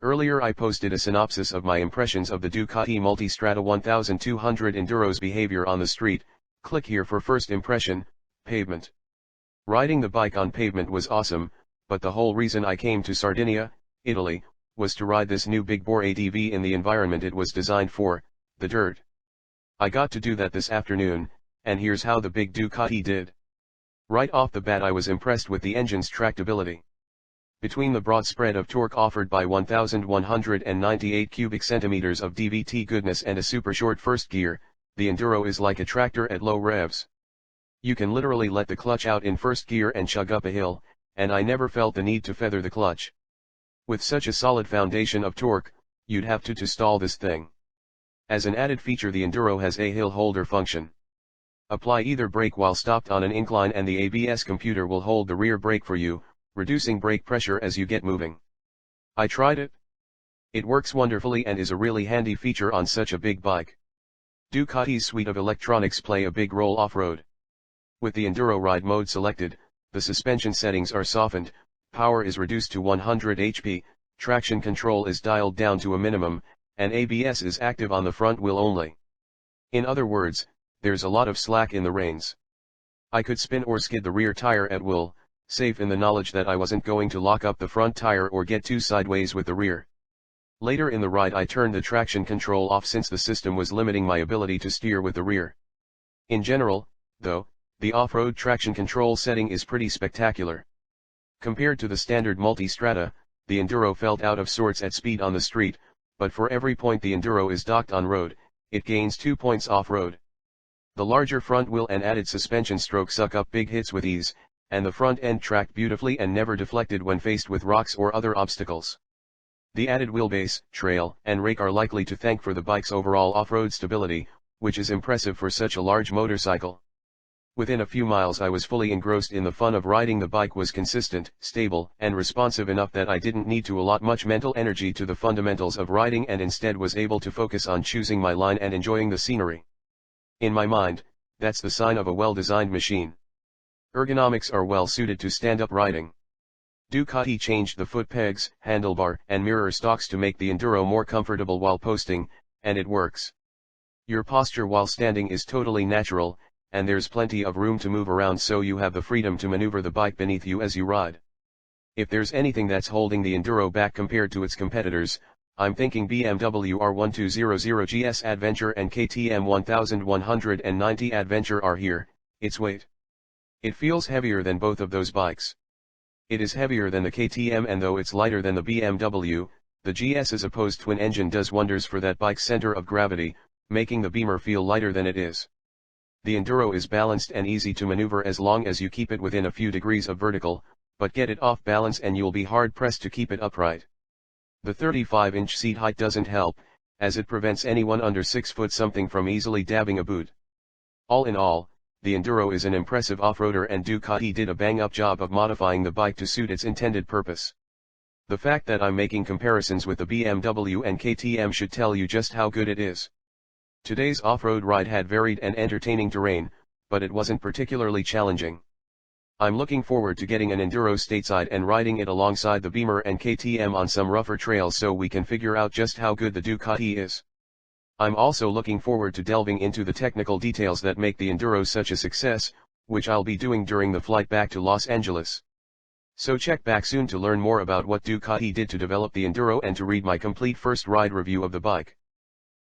Earlier I posted a synopsis of my impressions of the Ducati Multistrada 1200 Enduro's behavior on the street. Click here for first impression, pavement. Riding the bike on pavement was awesome, but the whole reason I came to Sardinia, Italy, was to ride this new big bore ADV in the environment it was designed for, the dirt. I got to do that this afternoon, and here's how the big Ducati did. Right off the bat I was impressed with the engine's tractability. Between the broad spread of torque offered by 1198 cubic centimeters of DVT goodness and a super short first gear, the Enduro is like a tractor at low revs. You can literally let the clutch out in first gear and chug up a hill, and I never felt the need to feather the clutch. With such a solid foundation of torque, you'd have to stall this thing. As an added feature, the Enduro has a hill holder function. Apply either brake while stopped on an incline and the ABS computer will hold the rear brake for you, reducing brake pressure as you get moving. I tried it. It works wonderfully and is a really handy feature on such a big bike. Ducati's suite of electronics play a big role off-road. With the Enduro ride mode selected, the suspension settings are softened, power is reduced to 100 HP, traction control is dialed down to a minimum, and ABS is active on the front wheel only. In other words, there's a lot of slack in the reins. I could spin or skid the rear tire at will, safe in the knowledge that I wasn't going to lock up the front tire or get too sideways with the rear. Later in the ride I turned the traction control off since the system was limiting my ability to steer with the rear. In general, though, the off-road traction control setting is pretty spectacular. Compared to the standard Multistrada, the Enduro felt out of sorts at speed on the street, but for every point the Enduro is docked on road, it gains 2 points off-road. The larger front wheel and added suspension stroke suck up big hits with ease, and the front end tracked beautifully and never deflected when faced with rocks or other obstacles. The added wheelbase, trail, and rake are likely to thank for the bike's overall off-road stability, which is impressive for such a large motorcycle. Within a few miles I was fully engrossed in the fun of riding. The bike was consistent, stable, and responsive enough that I didn't need to allot much mental energy to the fundamentals of riding and instead was able to focus on choosing my line and enjoying the scenery. In my mind, that's the sign of a well-designed machine. Ergonomics are well suited to stand-up riding. Ducati changed the foot pegs, handlebar, and mirror stalks to make the Enduro more comfortable while posting, and it works. Your posture while standing is totally natural, and there's plenty of room to move around so you have the freedom to maneuver the bike beneath you as you ride. If there's anything that's holding the Enduro back compared to its competitors, I'm thinking BMW R1200 GS Adventure and KTM 1190 Adventure are here. Its weight. It feels heavier than both of those bikes. It is heavier than the KTM, and though it's lighter than the BMW, the GS's opposed twin engine does wonders for that bike's center of gravity, making the Beamer feel lighter than it is. The Enduro is balanced and easy to maneuver as long as you keep it within a few degrees of vertical, but get it off balance and you'll be hard-pressed to keep it upright. The 35-inch seat height doesn't help, as it prevents anyone under 6 foot something from easily dabbing a boot. All in all, the Enduro is an impressive off-roader and Ducati did a bang-up job of modifying the bike to suit its intended purpose. The fact that I'm making comparisons with the BMW and KTM should tell you just how good it is. Today's off-road ride had varied and entertaining terrain, but it wasn't particularly challenging. I'm looking forward to getting an Enduro stateside and riding it alongside the Beamer and KTM on some rougher trails so we can figure out just how good the Ducati is. I'm also looking forward to delving into the technical details that make the Enduro such a success, which I'll be doing during the flight back to Los Angeles. So check back soon to learn more about what Ducati did to develop the Enduro and to read my complete first ride review of the bike.